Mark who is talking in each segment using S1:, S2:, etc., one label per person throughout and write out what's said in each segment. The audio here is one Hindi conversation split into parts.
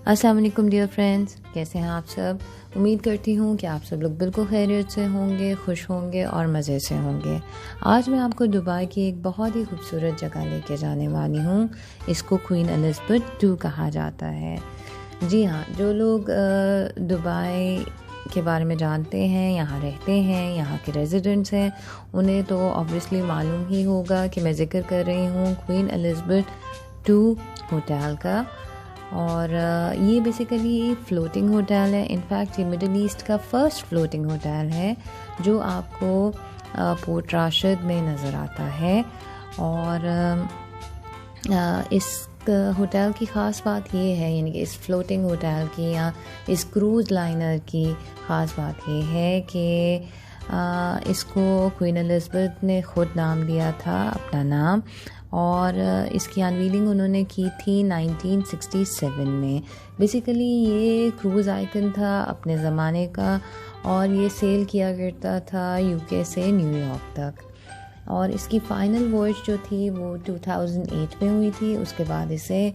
S1: अस्सलाम वालेकुम डियर फ्रेंड्स, कैसे हैं आप सब। उम्मीद करती हूँ कि आप सब लोग बिल्कुल खैरियत से होंगे, खुश होंगे और मज़े से होंगे। आज मैं आपको दुबई की एक बहुत ही खूबसूरत जगह लेके जाने वाली हूँ। इसको क्वीन एलिज़ाबेथ II कहा जाता है। जी हाँ, जो लोग दुबई के बारे में जानते हैं, यहाँ रहते हैं, यहाँ के रेजिडेंट्स हैं, उन्हें तो ऑब्वियसली मालूम ही होगा कि मैं ज़िक्र कर रही हूँ क्वीन एलिज़ाबेथ II होटल का। और ये बेसिकली फ़्लोटिंग होटल है। इनफैक्ट ये मिडल ईस्ट का फ़र्स्ट फ़्लोटिंग होटल है जो आपको पोर्ट राशिद में नज़र आता है। और इस होटल की ख़ास बात ये है, यानी कि इस फ़्लोटिंग होटल की या इस क्रूज़ लाइनर की ख़ास बात ये है कि इसको क्वीन एलिज़ाबेथ ने ख़ुद नाम दिया था, अपना नाम। और इसकी अनवीलिंग उन्होंने की थी 1967 में। बेसिकली ये क्रूज़ आइकन था अपने ज़माने का और ये सेल किया करता था यूके से न्यूयॉर्क तक। और इसकी फ़ाइनल वॉयज जो थी वो 2008 में हुई थी। उसके बाद इसे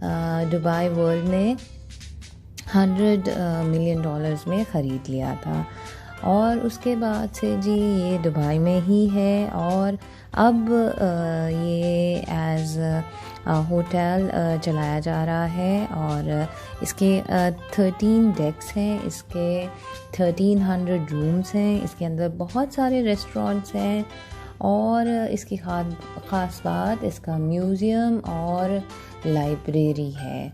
S1: दुबई वर्ल्ड ने $100 मिलियन में ख़रीद लिया था। और उसके बाद से जी ये दुबई में ही है और अब ये एज़ होटल चलाया जा रहा है। और इसके 13 डेक्स हैं, इसके 1300 रूम्स हैं, इसके अंदर बहुत सारे रेस्टोरेंट्स हैं। और इसकी ख़ास बात इसका म्यूज़ियम और लाइब्रेरी है।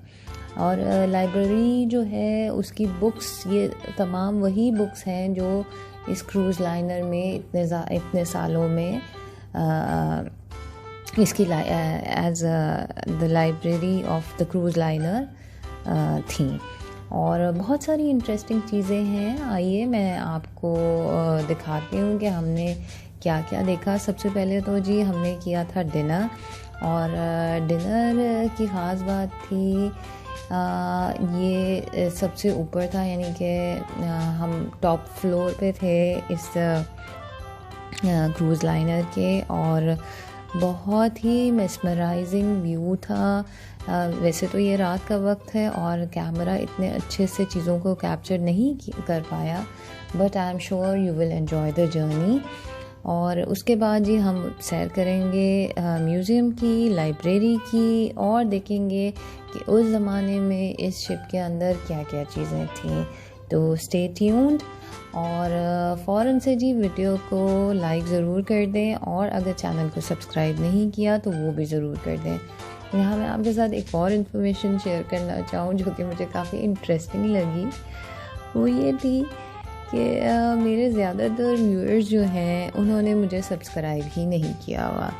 S1: और लाइब्रेरी जो है उसकी बुक्स, ये तमाम वही बुक्स हैं जो इस क्रूज़ लाइनर में इतने सालों में इसकी as the library of the cruise liner थी। और बहुत सारी इंटरेस्टिंग चीज़ें हैं। आइए मैं आपको दिखाती हूँ कि हमने क्या क्या देखा। सबसे पहले तो जी हमने किया था डिनर। और डिनर की ख़ास बात थी ये सबसे ऊपर था, यानी कि हम टॉप फ्लोर पे थे इस क्रूज़ लाइनर के। और बहुत ही मेस्मराइजिंग व्यू था। वैसे तो ये रात का वक्त है और कैमरा इतने अच्छे से चीज़ों को कैप्चर नहीं कर पाया, but I am sure you will enjoy the journey. और उसके बाद जी हम सैर करेंगे म्यूज़ियम की, लाइब्रेरी की, और देखेंगे कि उस ज़माने में इस शिप के अंदर क्या क्या चीज़ें थीं। तो स्टे ट्यून्ड और फ़ौरन से जी वीडियो को लाइक ज़रूर कर दें और अगर चैनल को सब्सक्राइब नहीं किया तो वो भी ज़रूर कर दें। यहाँ मैं आपके साथ एक और इन्फॉर्मेशन शेयर करना चाहूँ जो कि मुझे काफ़ी इंटरेस्टिंग लगी। वो ये थी कि मेरे ज़्यादातर व्यूअर्स जो हैं उन्होंने मुझे सब्सक्राइब ही नहीं किया हुआ।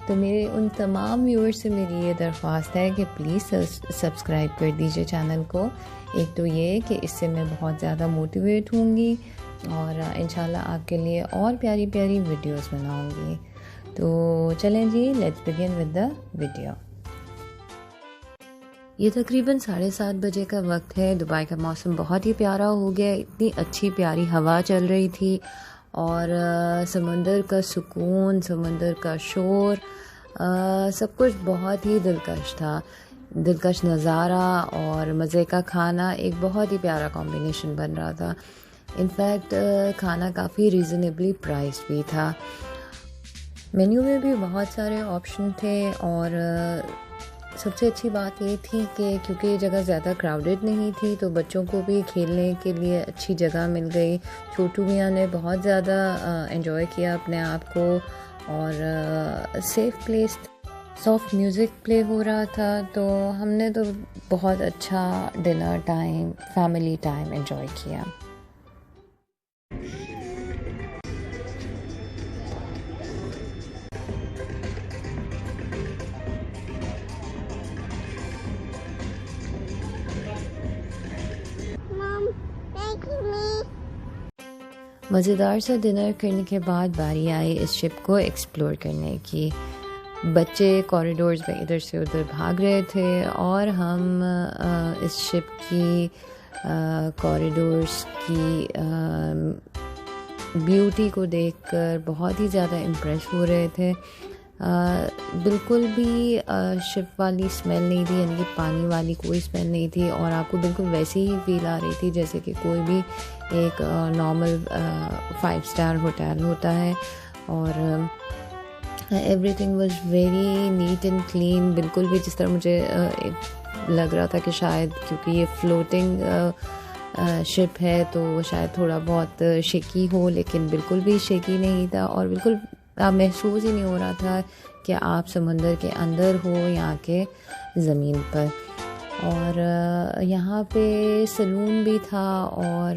S1: तो मेरे उन तमाम व्यूअर्स से मेरी ये दरख्वास्त है कि प्लीज़ सब्सक्राइब कर दीजिए चैनल को। एक तो ये कि इससे मैं बहुत ज़्यादा मोटिवेट होंगी और इंशाल्लाह आपके लिए और प्यारी प्यारी वीडियोस बनाऊंगी। तो चलें जी, let's begin with the video. ये तकरीबन 7:30 बजे का वक्त है। दुबई का मौसम बहुत ही प्यारा हो गया, इतनी अच्छी प्यारी हवा चल रही थी और समंदर का सुकून, समंदर का शोर, सब कुछ बहुत ही दिलकश था। दिलकश नज़ारा और मज़े का खाना एक बहुत ही प्यारा कॉम्बिनेशन बन रहा था। इनफैक्ट खाना काफ़ी रीज़नेबली प्राइस भी था। मेन्यू में भी बहुत सारे ऑप्शन थे और सबसे अच्छी बात ये थी कि क्योंकि ये जगह ज़्यादा क्राउडेड नहीं थी तो बच्चों को भी खेलने के लिए अच्छी जगह मिल गई। छोटू मियाँ ने बहुत ज़्यादा एंजॉय किया अपने आप को और safe place, soft music play हो रहा था। तो हमने तो बहुत अच्छा dinner time, family time enjoy किया। मज़ेदार सा डिनर करने के बाद बारी आई इस शिप को एक्सप्लोर करने की। बच्चे कॉरिडोर्स में इधर से उधर भाग रहे थे और हम इस शिप की कॉरिडोर्स की ब्यूटी को देखकर बहुत ही ज़्यादा इम्प्रेस हो रहे थे। बिल्कुल भी शिप वाली स्मेल नहीं थी, यानी कि पानी वाली कोई स्मेल नहीं थी, और आपको बिल्कुल वैसी ही फील आ रही थी जैसे कि कोई भी एक नॉर्मल 5 स्टार होटल होता है। और everything was very neat and clean, बिल्कुल भी जिस तरह मुझे लग रहा था कि शायद क्योंकि ये फ्लोटिंग शिप है तो वो शायद थोड़ा बहुत शेकी हो, लेकिन बिल्कुल भी शेकी नहीं था, और बिल्कुल महसूस ही नहीं हो रहा था कि आप समंदर के अंदर हो या के ज़मीन पर। और यहाँ पे सलून भी था, और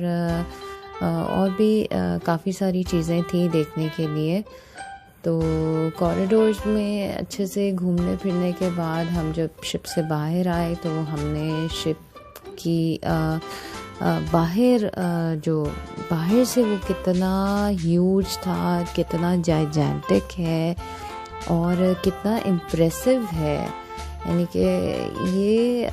S1: भी काफ़ी सारी चीज़ें थी देखने के लिए। तो कॉरिडोर्स में अच्छे से घूमने फिरने के बाद हम जब शिप से बाहर आए तो हमने शिप की बाहर जो बाहर से वो कितना ह्यूज था, कितना जायजेंटिक है और कितना इम्प्रेसिव है, यानी कि ये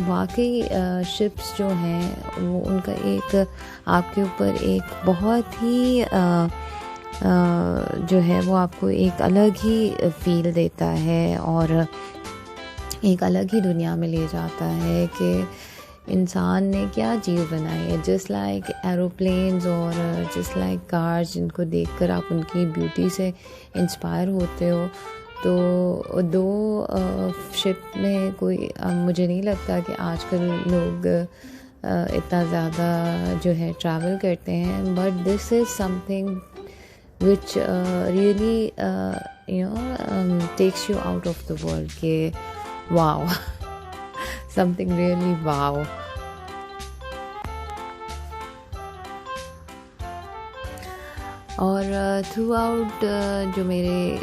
S1: वाकई शिप्स जो हैं वो उनका एक आपके ऊपर एक बहुत ही जो है वो आपको एक अलग ही फील देता है और एक अलग ही दुनिया में ले जाता है कि इंसान ने क्या चीज़ बनाई है। जस्ट लाइक एरोप्लेन्स और जस्ट लाइक कार्स जिनको देखकर आप उनकी ब्यूटी से इंस्पायर होते हो, तो दो शिप में कोई मुझे नहीं लगता कि आजकल लोग इतना ज़्यादा जो है ट्रैवल करते हैं, but this is something which really takes you out of the world के wow something really wow। और थ्रू आउट जो मेरे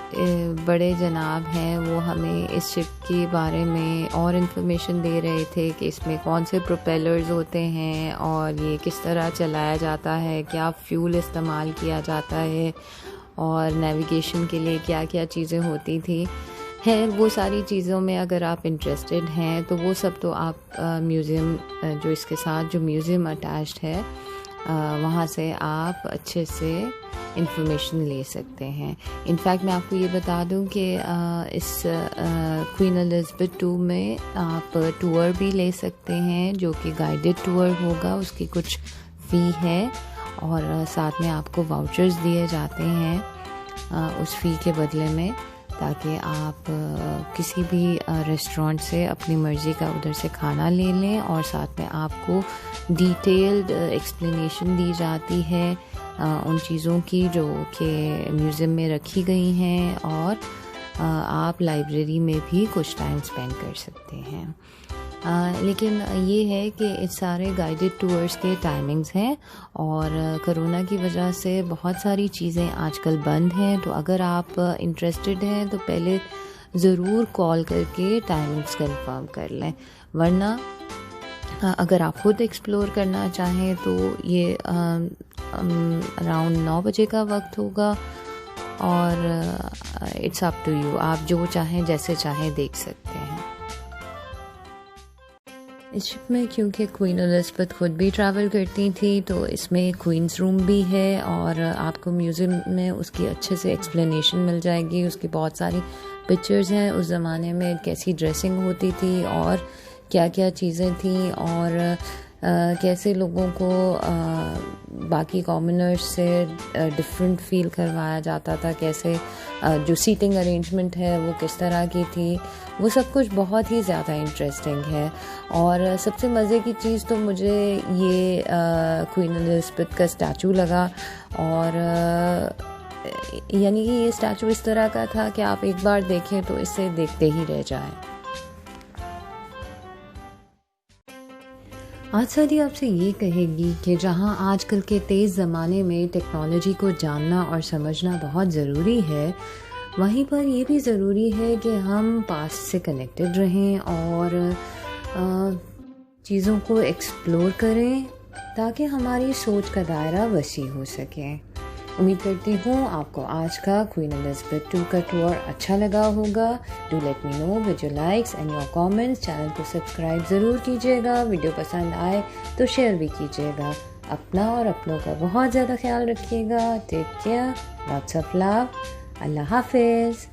S1: बड़े जनाब हैं वो हमें इस शिप के बारे में और इन्फॉर्मेशन दे रहे थे कि इसमें कौन से प्रोपेलर्स होते हैं और ये किस तरह चलाया जाता है, क्या फ्यूल इस्तेमाल किया जाता है और नेविगेशन के लिए क्या क्या चीज़ें होती थी है। वो सारी चीज़ों में अगर आप इंटरेस्टेड हैं तो वो सब तो आप म्यूज़ियम जो इसके साथ जो म्यूज़ियम अटैच्ड है वहाँ से आप अच्छे से इंफॉर्मेशन ले सकते हैं। इनफैक्ट मैं आपको ये बता दूं कि इस क्वीन एलिज़ाबेथ 2 में आप टूर भी ले सकते हैं जो कि गाइडेड टूर होगा, उसकी कुछ फ़ी है और साथ में आपको वाउचर्स दिए जाते हैं उस फ़ी के बदले में, ताकि आप किसी भी रेस्टोरेंट से अपनी मर्ज़ी का उधर से खाना ले लें और साथ में आपको डिटेल्ड एक्सप्लेनेशन दी जाती है उन चीज़ों की जो कि म्यूज़ियम में रखी गई हैं, और आप लाइब्रेरी में भी कुछ टाइम स्पेंड कर सकते हैं। लेकिन ये है कि इस सारे गाइडेड टूर्स के टाइमिंग्स हैं और कोरोना की वजह से बहुत सारी चीज़ें आजकल बंद हैं, तो अगर आप इंटरेस्टेड हैं तो पहले ज़रूर कॉल करके टाइमिंग्स कंफर्म कर लें, वरना अगर आप खुद एक्सप्लोर करना चाहें तो ये अराउंड 9 बजे का वक्त होगा और इट्स अप टू यू, आप जो चाहें जैसे चाहें देख सकते हैं। इस शिप में क्योंकि क्वीन एलिज़ाबेथ खुद भी ट्रैवल करती थी तो इसमें क्वीन्स रूम भी है और आपको म्यूज़ियम में उसकी अच्छे से एक्सप्लेनेशन मिल जाएगी। उसकी बहुत सारी पिक्चर्स हैं उस ज़माने में कैसी ड्रेसिंग होती थी और क्या क्या चीज़ें थी और कैसे लोगों को बाकी कॉमनर्स से डिफरेंट फील करवाया जाता था, कैसे जो सीटिंग अरेंजमेंट है वो किस तरह की थी, वो सब कुछ बहुत ही ज़्यादा इंटरेस्टिंग है। और सबसे मज़े की चीज़ तो मुझे ये क्वीन एलिज़ाबेथ का स्टैचू लगा, और यानी कि ये स्टैचू इस तरह का था कि आप एक बार देखें तो इसे देखते ही रह जाएं। आज सादी आपसे ये कहेगी कि जहाँ आजकल के तेज़ ज़माने में टेक्नोलॉजी को जानना और समझना बहुत ज़रूरी है, वहीं पर ये भी ज़रूरी है कि हम पास्ट से कनेक्टेड रहें और चीज़ों को एक्सप्लोर करें ताकि हमारी सोच का दायरा वसी हो सके। उम्मीद करती हूँ आपको आज का क्वीन एलिज़ाबेथ 2 का टूर अच्छा लगा होगा। Do let me know with your likes and your comments. Channel को सब्सक्राइब ज़रूर कीजिएगा, वीडियो पसंद आए तो शेयर भी कीजिएगा। अपना और अपनों का बहुत ज़्यादा ख्याल रखिएगा। Take care, lots of love. अल्लाह हाफिज़।